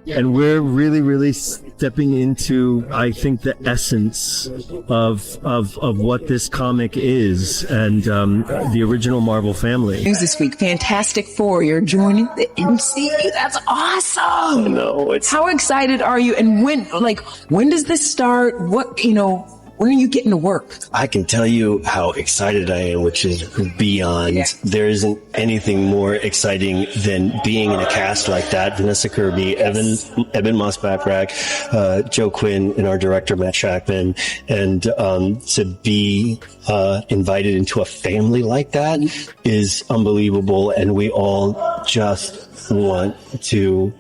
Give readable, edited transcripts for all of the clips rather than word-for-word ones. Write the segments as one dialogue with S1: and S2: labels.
S1: And we're really stepping into, I think, the essence of what this comic is, and the original Marvel family.
S2: News this week: Fantastic Four, you're joining the MCU. That's awesome.
S1: No,
S2: how excited are you? And when does this start? When are you getting to work?
S3: I can tell you how excited I am, which is beyond. Yeah. There isn't anything more exciting than being in a cast like that. Vanessa Kirby, yes. Evan Moss-Backrack, Joe Quinn, and our director, Matt Shackman. And to be invited into a family like that is unbelievable. And we all just want to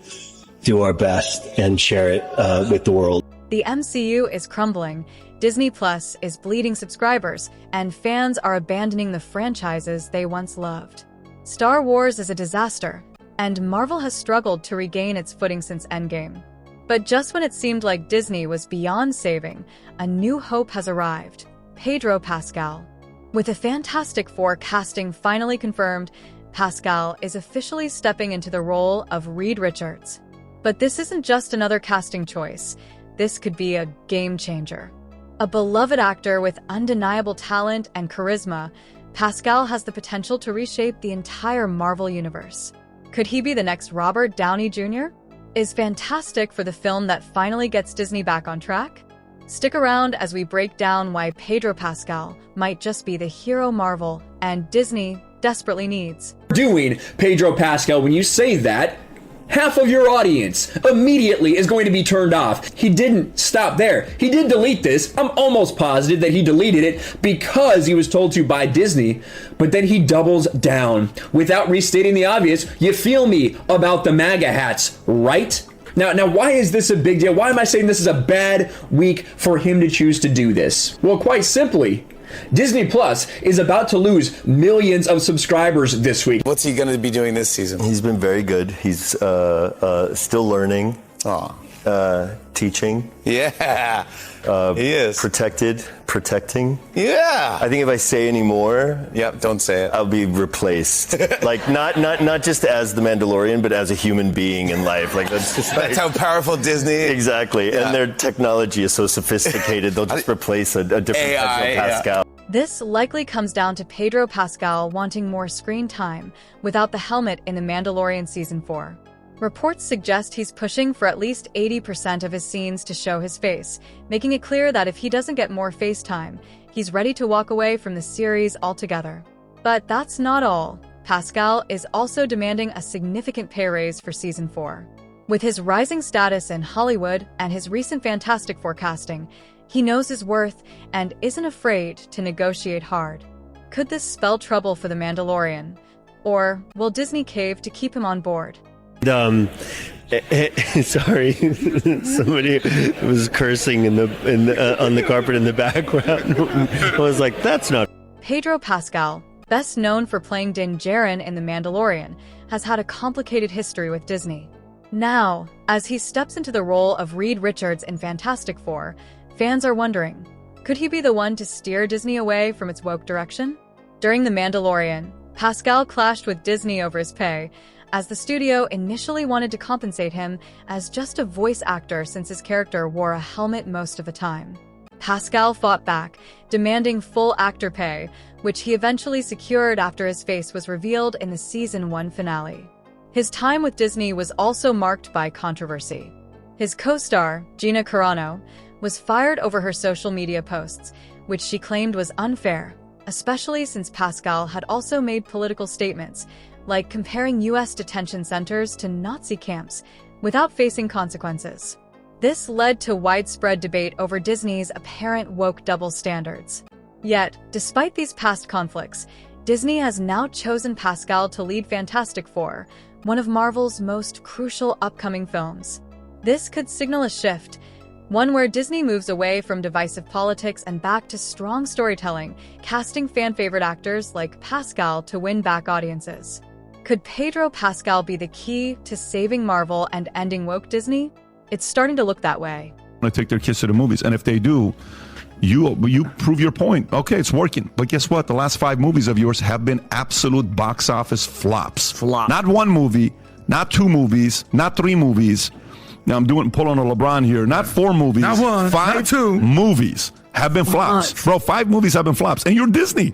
S3: do our best and share it with the world.
S4: The MCU is crumbling. Disney Plus is bleeding subscribers, and fans are abandoning the franchises they once loved. Star Wars is a disaster, and Marvel has struggled to regain its footing since Endgame. But just when it seemed like Disney was beyond saving, a new hope has arrived: Pedro Pascal. With the Fantastic Four casting finally confirmed, Pascal is officially stepping into the role of Reed Richards. But this isn't just another casting choice. This could be a game changer. A beloved actor with undeniable talent and charisma, Pascal has the potential to reshape the entire Marvel universe. Could he be the next Robert Downey Jr.? Is Fantastic for the film that finally gets Disney back on track? Stick around as we break down why Pedro Pascal might just be the hero Marvel and Disney desperately needs.
S5: Doing Pedro Pascal, when you say that, half of your audience immediately is going to be turned off. He didn't stop there. He did delete this. I'm almost positive that he deleted it because he was told to by Disney, but then he doubles down without restating the obvious. You feel me about the MAGA hats, right? Now, why is this a big deal? Why am I saying this is a bad week for him to choose to do this? Well, quite simply, Disney Plus is about to lose millions of subscribers this week.
S6: What's he going to be doing this season?
S1: He's been very good. He's still learning, teaching.
S6: Yeah, he is.
S1: Protecting.
S6: Yeah.
S1: I think if I say any more,
S6: don't say it.
S1: I'll be replaced. Like not just as the Mandalorian, but as a human being in life. Like
S6: that's how powerful Disney is.
S1: Exactly. Yeah. And their technology is so sophisticated, they'll just replace a different
S6: AI,
S1: Pedro Pascal.
S4: Yeah. This likely comes down to Pedro Pascal wanting more screen time without the helmet in The Mandalorian Season 4. Reports suggest he's pushing for at least 80% of his scenes to show his face, making it clear that if he doesn't get more face time, he's ready to walk away from the series altogether. But that's not all. Pascal is also demanding a significant pay raise for Season 4. With his rising status in Hollywood and his recent Fantastic Four casting, he knows his worth and isn't afraid to negotiate hard. Could this spell trouble for The Mandalorian? Or will Disney cave to keep him on board?
S1: Sorry, somebody was cursing on the carpet in the background. I was like, that's not.
S4: Pedro Pascal, best known for playing Din Djarin in The Mandalorian, has had a complicated history with Disney. Now, as he steps into the role of Reed Richards in Fantastic Four, fans are wondering, could he be the one to steer Disney away from its woke direction? During The Mandalorian, Pascal clashed with Disney over his pay, as the studio initially wanted to compensate him as just a voice actor since his character wore a helmet most of the time. Pascal fought back, demanding full actor pay, which he eventually secured after his face was revealed in the Season 1 finale. His time with Disney was also marked by controversy. His co-star, Gina Carano, was fired over her social media posts, which she claimed was unfair, especially since Pascal had also made political statements, like comparing U.S. detention centers to Nazi camps, without facing consequences. This led to widespread debate over Disney's apparent woke double standards. Yet, despite these past conflicts, Disney has now chosen Pascal to lead Fantastic Four, one of Marvel's most crucial upcoming films. This could signal a shift, one where Disney moves away from divisive politics and back to strong storytelling, casting fan-favorite actors like Pascal to win back audiences. Could Pedro Pascal be the key to saving Marvel and ending woke Disney? It's starting to look that way.
S7: I take their kids to the movies, and if they do, you prove your point. Okay, it's working. But guess what? The last 5 movies of yours have been absolute box office flops. Not one movie, not 2 movies, not 3 movies. Now I'm pulling a LeBron here. Not 4 movies.
S8: Not one,
S7: 5
S8: not 2.
S7: movies have been flops. Bro, 5 movies have been flops. And you're Disney.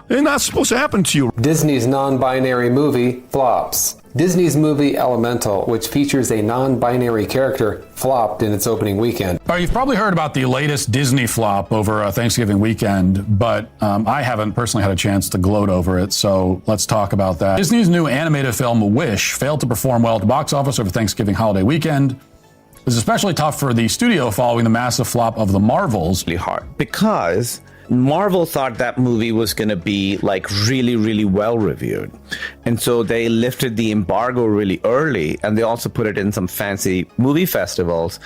S7: It's not supposed to happen to you.
S9: Disney's non-binary movie flops. Disney's movie Elemental, which features a non-binary character, flopped in its opening weekend.
S10: You've probably heard about the latest Disney flop over Thanksgiving weekend, but I haven't personally had a chance to gloat over it, so let's talk about that. Disney's new animated film, Wish, failed to perform well at the box office over Thanksgiving holiday weekend. It was especially tough for the studio following the massive flop of The Marvels.
S11: Really hard because Marvel thought that movie was going to be like really, really well reviewed. And so they lifted the embargo really early, and they also put it in some fancy movie festivals.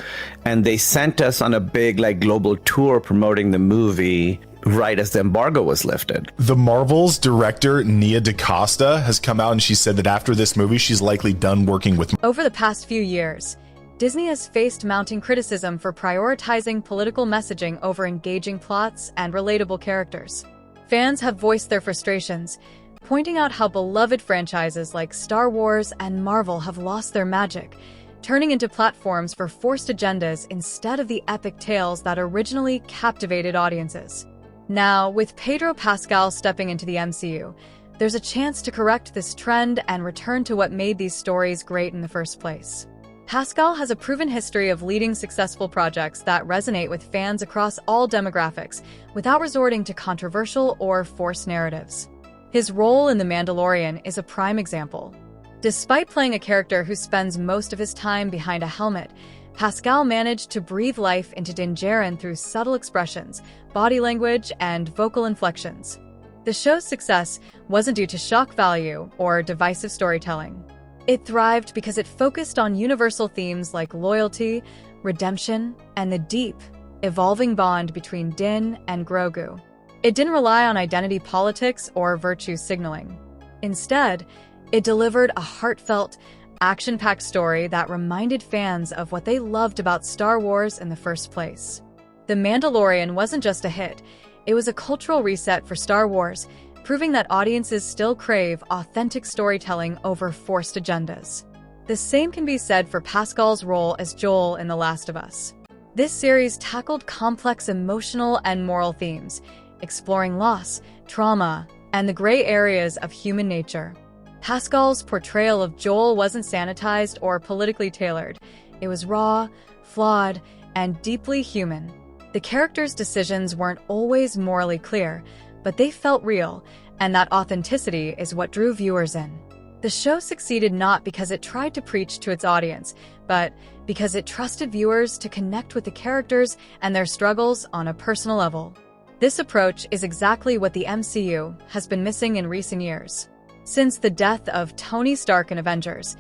S11: And they sent us on a big like global tour promoting the movie right as the embargo was lifted.
S12: The Marvels director, Nia DaCosta, has come out and she said that after this movie, she's likely done working with.
S4: Over the past few years, Disney has faced mounting criticism for prioritizing political messaging over engaging plots and relatable characters. Fans have voiced their frustrations, pointing out how beloved franchises like Star Wars and Marvel have lost their magic, turning into platforms for forced agendas instead of the epic tales that originally captivated audiences. Now, with Pedro Pascal stepping into the MCU, there's a chance to correct this trend and return to what made these stories great in the first place. Pascal has a proven history of leading successful projects that resonate with fans across all demographics without resorting to controversial or forced narratives. His role in The Mandalorian is a prime example. Despite playing a character who spends most of his time behind a helmet, Pascal managed to breathe life into Din Djarin through subtle expressions, body language, and vocal inflections. The show's success wasn't due to shock value or divisive storytelling. It thrived because it focused on universal themes like loyalty, redemption, and the deep, evolving bond between Din and Grogu. It didn't rely on identity politics or virtue signaling. Instead, it delivered a heartfelt, action-packed story that reminded fans of what they loved about Star Wars in the first place. The Mandalorian wasn't just a hit, it was a cultural reset for Star Wars, proving that audiences still crave authentic storytelling over forced agendas. The same can be said for Pascal's role as Joel in The Last of Us. This series tackled complex emotional and moral themes, exploring loss, trauma, and the gray areas of human nature. Pascal's portrayal of Joel wasn't sanitized or politically tailored. It was raw, flawed, and deeply human. The character's decisions weren't always morally clear, but they felt real, and that authenticity is what drew viewers in. The show succeeded not because it tried to preach to its audience, but because it trusted viewers to connect with the characters and their struggles on a personal level. This approach is exactly what the MCU has been missing in recent years. Since the death of Tony Stark in Avengers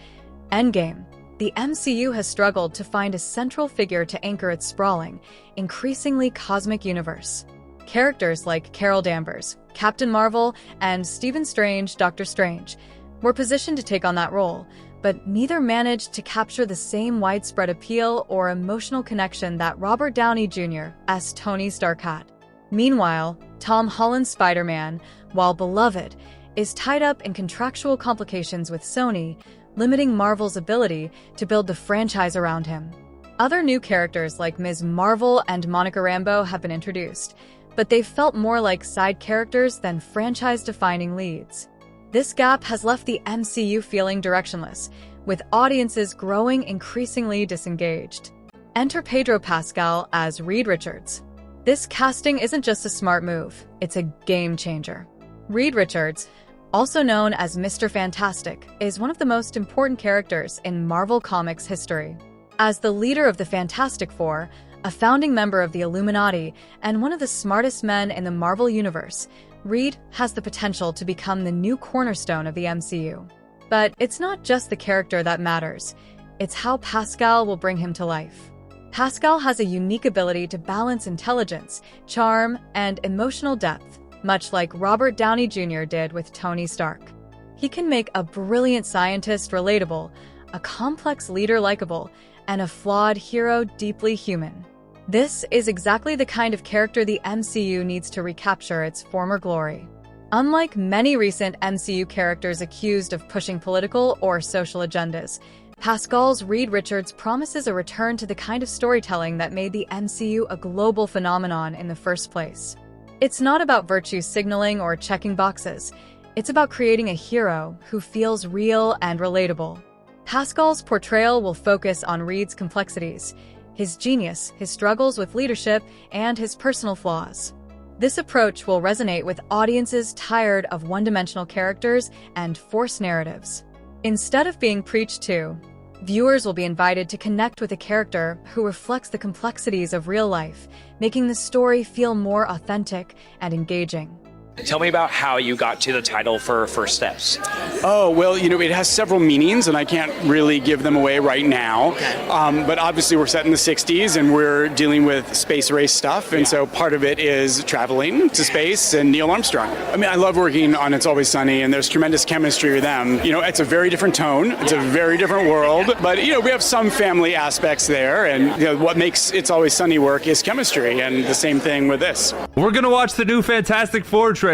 S4: Endgame, the MCU has struggled to find a central figure to anchor its sprawling, increasingly cosmic universe. Characters like Carol Danvers, Captain Marvel, and Stephen Strange, Doctor Strange, were positioned to take on that role, but neither managed to capture the same widespread appeal or emotional connection that Robert Downey Jr. as Tony Stark had. Meanwhile, Tom Holland's Spider-Man, while beloved, is tied up in contractual complications with Sony, limiting Marvel's ability to build the franchise around him. Other new characters like Ms. Marvel and Monica Rambeau have been introduced, but they've felt more like side characters than franchise-defining leads. This gap has left the MCU feeling directionless, with audiences growing increasingly disengaged. Enter Pedro Pascal as Reed Richards. This casting isn't just a smart move, it's a game changer. Reed Richards, also known as Mr. Fantastic, is one of the most important characters in Marvel Comics history. As the leader of the Fantastic Four, a founding member of the Illuminati, and one of the smartest men in the Marvel Universe, Reed has the potential to become the new cornerstone of the MCU. But it's not just the character that matters, it's how Pascal will bring him to life. Pascal has a unique ability to balance intelligence, charm, and emotional depth, much like Robert Downey Jr. did with Tony Stark. He can make a brilliant scientist relatable, a complex leader likable, and a flawed hero deeply human. This is exactly the kind of character the MCU needs to recapture its former glory. Unlike many recent MCU characters accused of pushing political or social agendas, Pascal's Reed Richards promises a return to the kind of storytelling that made the MCU a global phenomenon in the first place. It's not about virtue signaling or checking boxes. It's about creating a hero who feels real and relatable. Pascal's portrayal will focus on Reed's complexities, his genius, his struggles with leadership, and his personal flaws. This approach will resonate with audiences tired of one-dimensional characters and forced narratives. Instead of being preached to, viewers will be invited to connect with a character who reflects the complexities of real life, making the story feel more authentic and engaging.
S8: Tell me about how you got to the title for First Steps.
S13: Oh, well, it has several meanings, and I can't really give them away right now. But obviously, we're set in the 60s, and we're dealing with space race stuff, and so part of it is traveling to space and Neil Armstrong. I mean, I love working on It's Always Sunny, and there's tremendous chemistry with them. It's a very different tone, it's a very different world, but, we have some family aspects there, and what makes It's Always Sunny work is chemistry, and the same thing with this.
S14: We're going to watch the new Fantastic Four trailer.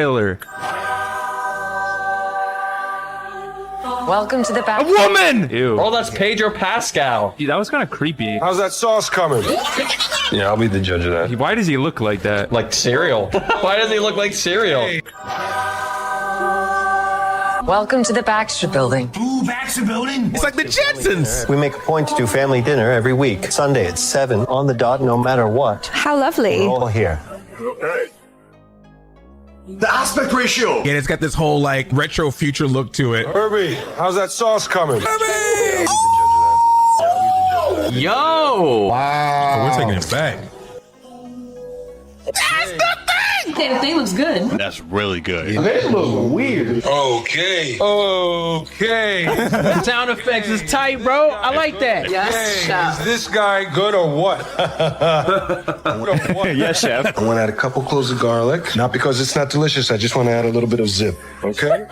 S2: Welcome to the back.
S14: A woman!
S15: Ew. Oh, that's Pedro Pascal.
S14: That was kind of creepy.
S15: How's that sauce coming? Yeah, I'll be the judge of that.
S14: Why does he look like that?
S15: Like cereal. Why does he look like cereal?
S14: Hey.
S2: Welcome to the Baxter Building.
S16: Ooh, Baxter Building.
S14: It's like the Jetsons.
S3: We make a point to do family dinner every week, Sunday at 7 on the dot, no matter what.
S17: How lovely.
S3: We're all here.
S16: Okay. The aspect ratio.
S14: And it's got this whole retro future look to it.
S15: Herbie, how's that sauce coming?
S14: Herbie!
S15: Yo!
S14: Wow. We're taking it back.
S2: That's the thing! The thing looks good.
S3: That's really good.
S15: They look weird. Okay.
S14: The sound effects is tight, bro. I like that.
S2: Yes, chef.
S15: Is this guy good or what?
S3: Yes, chef.
S15: I want to add a couple cloves of garlic. Not because it's not delicious. I just want to add a little bit of zip. Okay?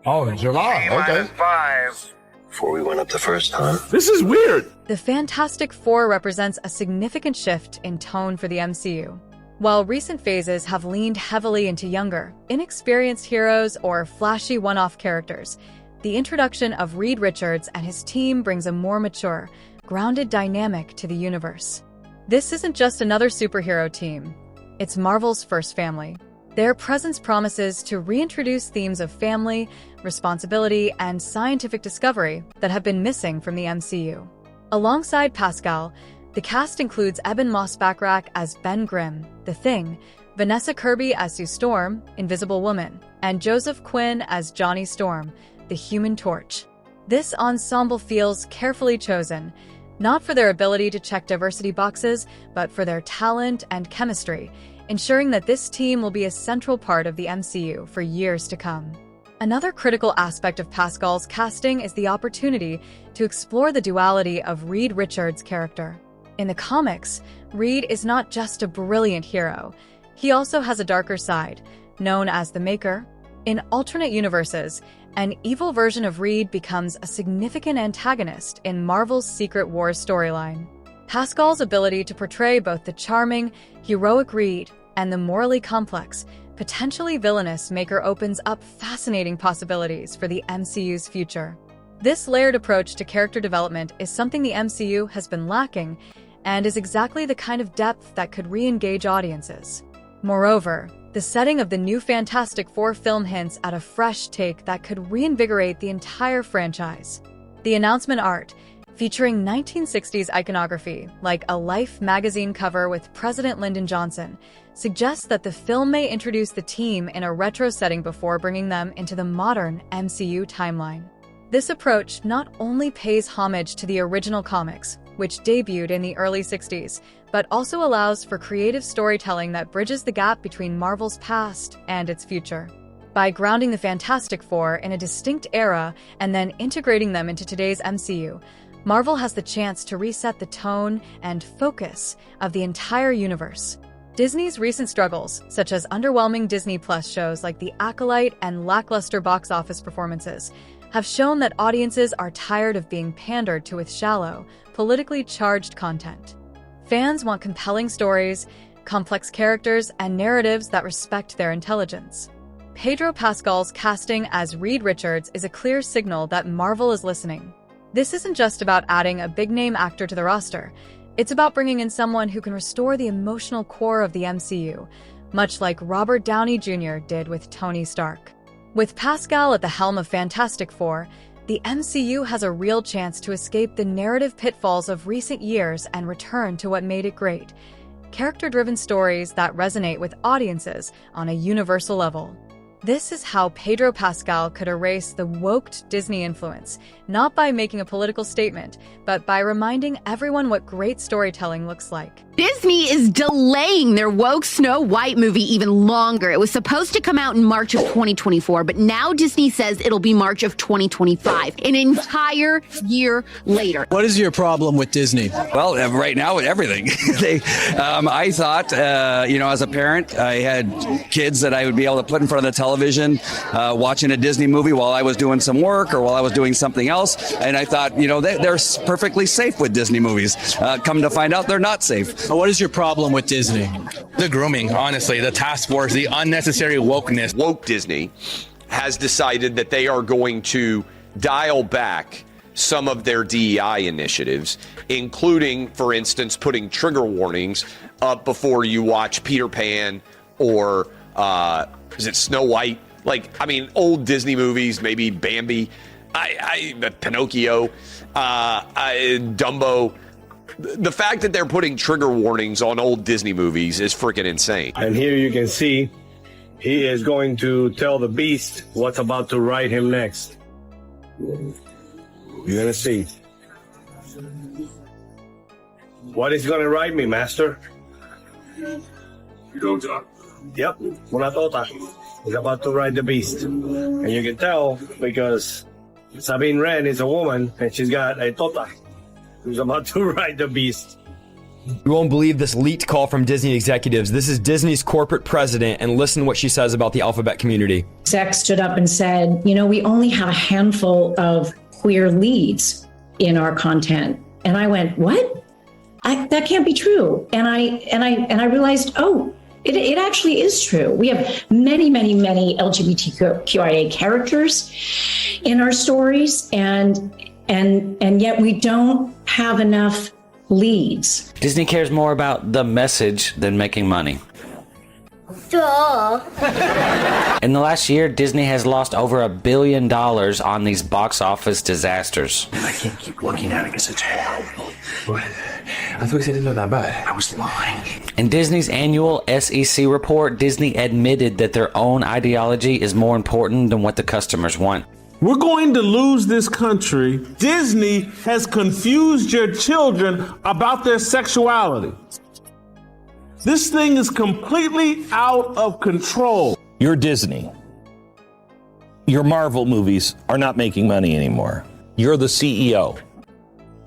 S14: Oh, July. Okay.
S15: 5. Before we went up the first time.
S14: This is weird.
S4: The Fantastic Four represents a significant shift in tone for the MCU. While recent phases have leaned heavily into younger, inexperienced heroes or flashy one-off characters, the introduction of Reed Richards and his team brings a more mature, grounded dynamic to the universe. This isn't just another superhero team. It's Marvel's first family. Their presence promises to reintroduce themes of family, responsibility, and scientific discovery that have been missing from the MCU. Alongside Pascal, the cast includes Ebon Moss-Backrack as Ben Grimm, The Thing, Vanessa Kirby as Sue Storm, Invisible Woman, and Joseph Quinn as Johnny Storm, the Human Torch. This ensemble feels carefully chosen, not for their ability to check diversity boxes, but for their talent and chemistry, ensuring that this team will be a central part of the MCU for years to come. Another critical aspect of Pascal's casting is the opportunity to explore the duality of Reed Richards' character. In the comics, Reed is not just a brilliant hero. He also has a darker side, known as the Maker. In alternate universes, an evil version of Reed becomes a significant antagonist in Marvel's Secret Wars storyline. Pascal's ability to portray both the charming, heroic Reed and the morally complex, potentially villainous Maker opens up fascinating possibilities for the MCU's future. This layered approach to character development is something the MCU has been lacking, and is exactly the kind of depth that could re-engage audiences. Moreover, the setting of the new Fantastic Four film hints at a fresh take that could reinvigorate the entire franchise. The announcement art, featuring 1960s iconography, like a Life magazine cover with President Lyndon Johnson, suggests that the film may introduce the team in a retro setting before bringing them into the modern MCU timeline. This approach not only pays homage to the original comics, which debuted in the early 60s, but also allows for creative storytelling that bridges the gap between Marvel's past and its future. By grounding the Fantastic Four in a distinct era and then integrating them into today's MCU, Marvel has the chance to reset the tone and focus of the entire universe. Disney's recent struggles, such as underwhelming Disney Plus shows like The Acolyte and lackluster box office performances, have shown that audiences are tired of being pandered to with shallow, politically charged content. Fans want compelling stories, complex characters, and narratives that respect their intelligence. Pedro Pascal's casting as Reed Richards is a clear signal that Marvel is listening. This isn't just about adding a big-name actor to the roster. It's about bringing in someone who can restore the emotional core of the MCU, much like Robert Downey Jr. did with Tony Stark. With Pascal at the helm of Fantastic Four, the MCU has a real chance to escape the narrative pitfalls of recent years and return to what made it great: character-driven stories that resonate with audiences on a universal level. This is how Pedro Pascal could erase the woked Disney influence, not by making a political statement, but by reminding everyone what great storytelling looks like.
S17: Disney is delaying their woke Snow White movie even longer. It was supposed to come out in March of 2024, but now Disney says it'll be March of 2025, an entire year later.
S14: What is your problem with Disney?
S18: Well, right now with everything. I thought, as a parent, I had kids that I would be able to put in front of the television watching a Disney movie while I was doing some work or while I was doing something else. And I thought, they're perfectly safe with Disney movies. Come to find out they're not safe.
S14: What is your problem with Disney?
S19: The grooming, honestly, the task force, the unnecessary wokeness.
S20: Woke Disney has decided that they are going to dial back some of their DEI initiatives, including, for instance, putting trigger warnings up before you watch Peter Pan or is it Snow White? Old Disney movies, maybe Bambi, Pinocchio, Dumbo. The fact that they're putting trigger warnings on old Disney movies is freaking insane.
S21: And here you can see he is going to tell the beast what's about to ride him next. You're going to see. What is going to ride me, master? Tota. Yep, una tota. He's about to ride the beast. And you can tell because Sabine Wren is a woman and she's got a tota. Who's about to ride the beast.
S22: You won't believe this leaked call from Disney executives. This is Disney's corporate president, and listen to what she says about the alphabet community.
S23: Exec stood up and said, we only have a handful of queer leads in our content. And I went, what? That can't be true. And I realized, it actually is true. We have many, many, many LGBTQIA characters in our stories, and yet we don't have enough leads.
S24: Disney cares more about the message than making money.
S25: Duh.
S24: In the last year, Disney has lost over $1 billion on these box office disasters.
S16: I can't keep looking at it because it's horrible. I thought you said it didn't look that bad. I was lying.
S24: In Disney's annual SEC report, Disney admitted that their own ideology is more important than what the customers want.
S26: We're going to lose this country. Disney has confused your children about their sexuality. This thing is completely out of control.
S27: You're Disney. Your Marvel movies are not making money anymore. You're the CEO.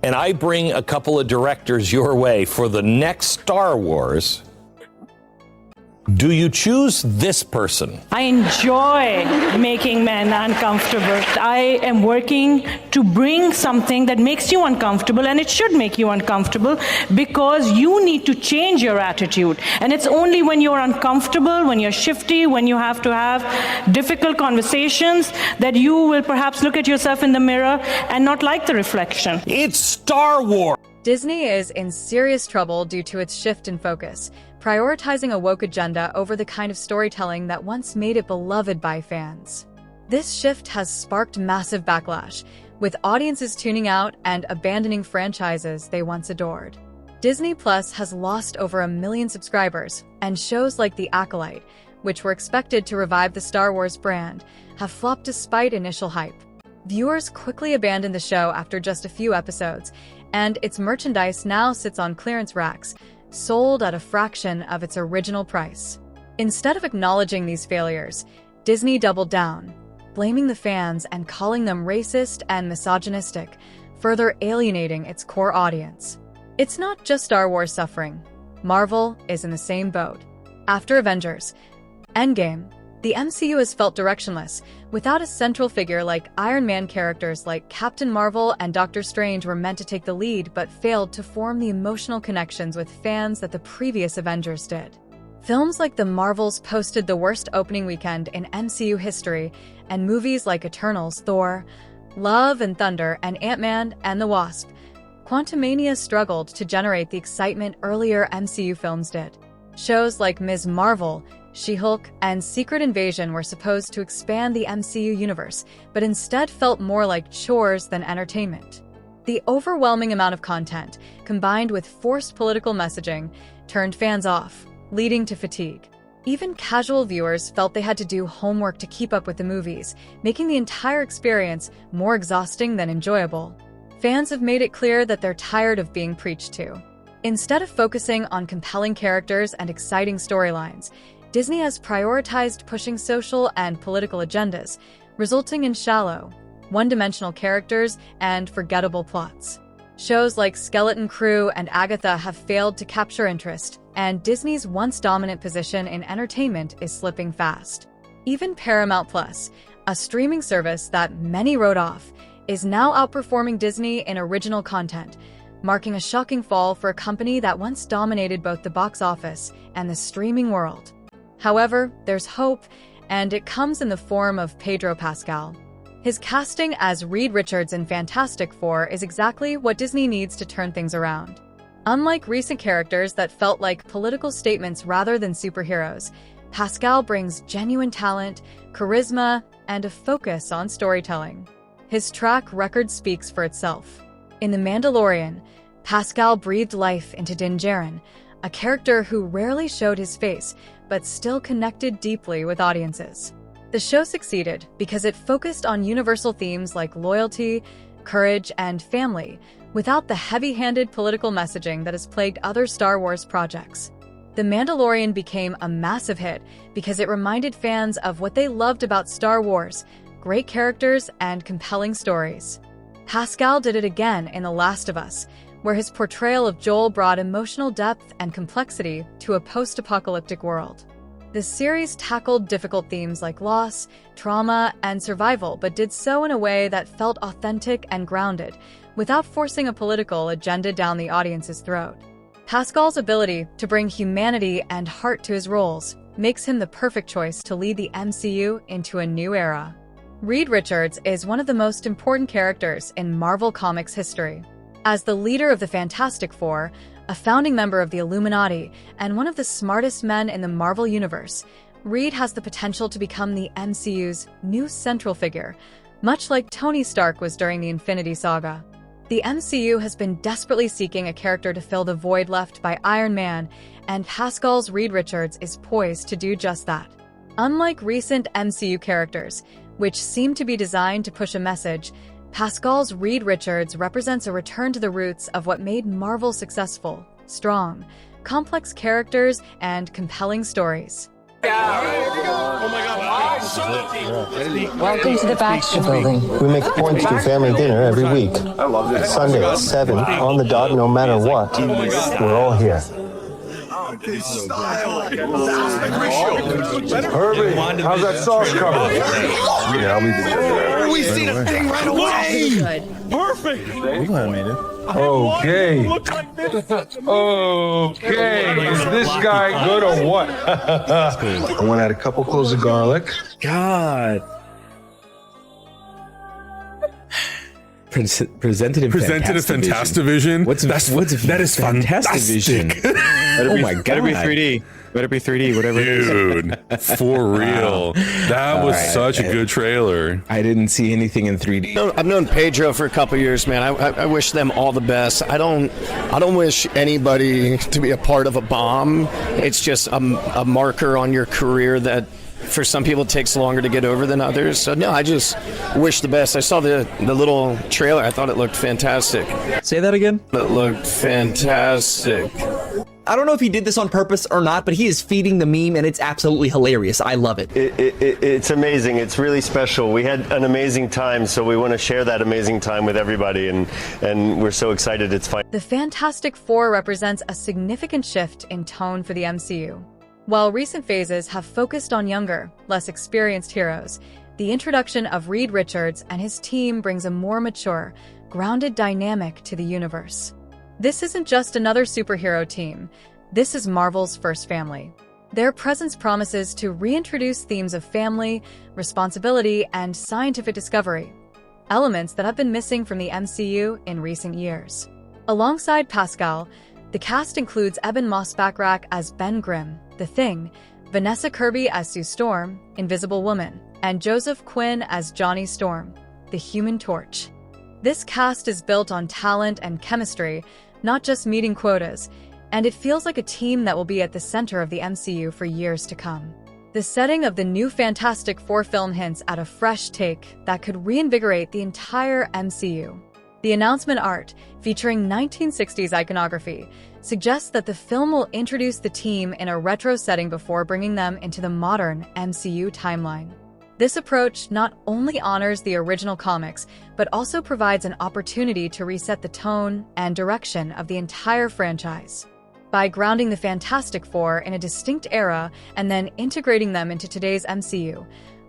S27: And I bring a couple of directors your way for the next Star Wars. Do you choose this person?
S28: I enjoy making men uncomfortable. I am working to bring something that makes you uncomfortable, and it should make you uncomfortable because you need to change your attitude. And it's only when you're uncomfortable, when you're shifty, when you have to have difficult conversations that you will perhaps look at yourself in the mirror and not like the reflection.
S27: It's Star Wars!
S4: Disney is in serious trouble due to its shift in focus, prioritizing a woke agenda over the kind of storytelling that once made it beloved by fans. This shift has sparked massive backlash, with audiences tuning out and abandoning franchises they once adored. Disney Plus has lost over 1 million subscribers, and shows like The Acolyte, which were expected to revive the Star Wars brand, have flopped despite initial hype. Viewers quickly abandoned the show after just a few episodes, and its merchandise now sits on clearance racks, sold at a fraction of its original price. Instead of acknowledging these failures, Disney doubled down, blaming the fans and calling them racist and misogynistic, further alienating its core audience. It's not just Star Wars suffering. Marvel is in the same boat. After Avengers Endgame, the MCU has felt directionless, without a central figure. Like Iron Man, characters like Captain Marvel and Doctor Strange were meant to take the lead but failed to form the emotional connections with fans that the previous Avengers did. Films like The Marvels posted the worst opening weekend in MCU history, and movies like Eternals, Thor, Love and Thunder, and Ant-Man and the Wasp, Quantumania struggled to generate the excitement earlier MCU films did. Shows like Ms. Marvel, She-Hulk, and Secret Invasion were supposed to expand the MCU universe, but instead felt more like chores than entertainment. The overwhelming amount of content, combined with forced political messaging, turned fans off, leading to fatigue. Even casual viewers felt they had to do homework to keep up with the movies, making the entire experience more exhausting than enjoyable. Fans have made it clear that they're tired of being preached to. Instead of focusing on compelling characters and exciting storylines, Disney has prioritized pushing social and political agendas, resulting in shallow, one-dimensional characters and forgettable plots. Shows like Skeleton Crew and Agatha have failed to capture interest, and Disney's once dominant position in entertainment is slipping fast. Even Paramount Plus, a streaming service that many wrote off, is now outperforming Disney in original content, marking a shocking fall for a company that once dominated both the box office and the streaming world. However, there's hope, and it comes in the form of Pedro Pascal. His casting as Reed Richards in Fantastic Four is exactly what Disney needs to turn things around. Unlike recent characters that felt like political statements rather than superheroes, Pascal brings genuine talent, charisma, and a focus on storytelling. His track record speaks for itself. In The Mandalorian, Pascal breathed life into Din Djarin, a character who rarely showed his face but still connected deeply with audiences. The show succeeded because it focused on universal themes like loyalty, courage, and family, without the heavy-handed political messaging that has plagued other Star Wars projects. The Mandalorian became a massive hit because it reminded fans of what they loved about Star Wars: great characters and compelling stories. Pascal did it again in The Last of Us, where his portrayal of Joel brought emotional depth and complexity to a post-apocalyptic world. The series tackled difficult themes like loss, trauma, and survival, but did so in a way that felt authentic and grounded, without forcing a political agenda down the audience's throat. Pascal's ability to bring humanity and heart to his roles makes him the perfect choice to lead the MCU into a new era. Reed Richards is one of the most important characters in Marvel Comics history. As the leader of the Fantastic Four, a founding member of the Illuminati, and one of the smartest men in the Marvel Universe, Reed has the potential to become the MCU's new central figure, much like Tony Stark was during the Infinity Saga. The MCU has been desperately seeking a character to fill the void left by Iron Man, and Pascal's Reed Richards is poised to do just that. Unlike recent MCU characters, which seem to be designed to push a message, Pascal's Reed Richards represents a return to the roots of what made Marvel successful: strong, complex characters, and compelling stories.
S1: Welcome to the Baxter Building.
S5: We make a point to do family dinner every week. I love this. Sunday at 7, on the dot, no matter what. We're all here.
S15: Herbie, how's that sauce coming? Yeah, I'll leave the judge.
S1: We seen a thing right away.
S26: Perfect.
S15: We're glad I made it. Okay. Okay. Is this guy good or what? I want to add a couple cloves of garlic.
S16: God. Presented in
S6: Fantastivision.
S16: That is fantastic. Oh my God.
S6: Better be 3D. Better be 3D, whatever it is. Dude, for real. That was such a good trailer.
S16: I didn't see anything in 3D.
S7: I've known Pedro for a couple years, man. I wish them all the best. I don't wish anybody to be a part of a bomb. It's just a marker on your career that for some people it takes longer to get over than others. So no, I just wish the best. I saw the little trailer. I thought it looked fantastic.
S9: Say that again?
S7: It looked fantastic.
S9: I don't know if he did this on purpose or not, but he is feeding the meme, and it's absolutely hilarious. I love it.
S3: It's amazing. It's really special. We had an amazing time, so we want to share that amazing time with everybody, and we're so excited it's fine.
S4: The Fantastic Four represents a significant shift in tone for the MCU. While recent phases have focused on younger, less experienced heroes, the introduction of Reed Richards and his team brings a more mature, grounded dynamic to the universe. This isn't just another superhero team. This is Marvel's first family. Their presence promises to reintroduce themes of family, responsibility, and scientific discovery, elements that have been missing from the MCU in recent years. Alongside Pascal, the cast includes Eben Moss-Backrack as Ben Grimm, The Thing, Vanessa Kirby as Sue Storm, Invisible Woman, and Joseph Quinn as Johnny Storm, the Human Torch. This cast is built on talent and chemistry, not just meeting quotas, and it feels like a team that will be at the center of the MCU for years to come. The setting of the new Fantastic Four film hints at a fresh take that could reinvigorate the entire MCU. The announcement art, featuring 1960s iconography, suggests that the film will introduce the team in a retro setting before bringing them into the modern MCU timeline. This approach not only honors the original comics, but also provides an opportunity to reset the tone and direction of the entire franchise. By grounding the Fantastic Four in a distinct era and then integrating them into today's MCU,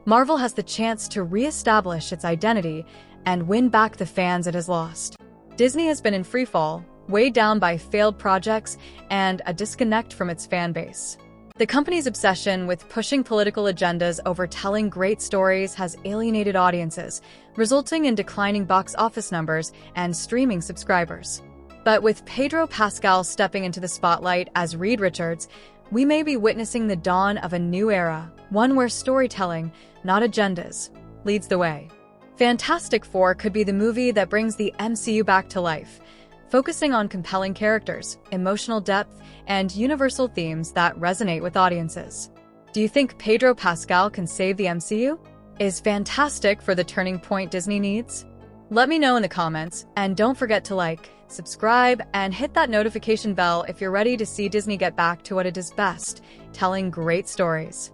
S4: Marvel has the chance to re-establish its identity and win back the fans it has lost. Disney has been in freefall, weighed down by failed projects and a disconnect from its fan base. The company's obsession with pushing political agendas over telling great stories has alienated audiences, resulting in declining box office numbers and streaming subscribers. But with Pedro Pascal stepping into the spotlight as Reed Richards, we may be witnessing the dawn of a new era, one where storytelling, not agendas, leads the way. Fantastic Four could be the movie that brings the MCU back to life, focusing on compelling characters, emotional depth, and universal themes that resonate with audiences. Do you think Pedro Pascal can save the MCU? Is Fantastic for the turning point Disney needs? Let me know in the comments, and don't forget to like, subscribe, and hit that notification bell if you're ready to see Disney get back to what it does best, telling great stories.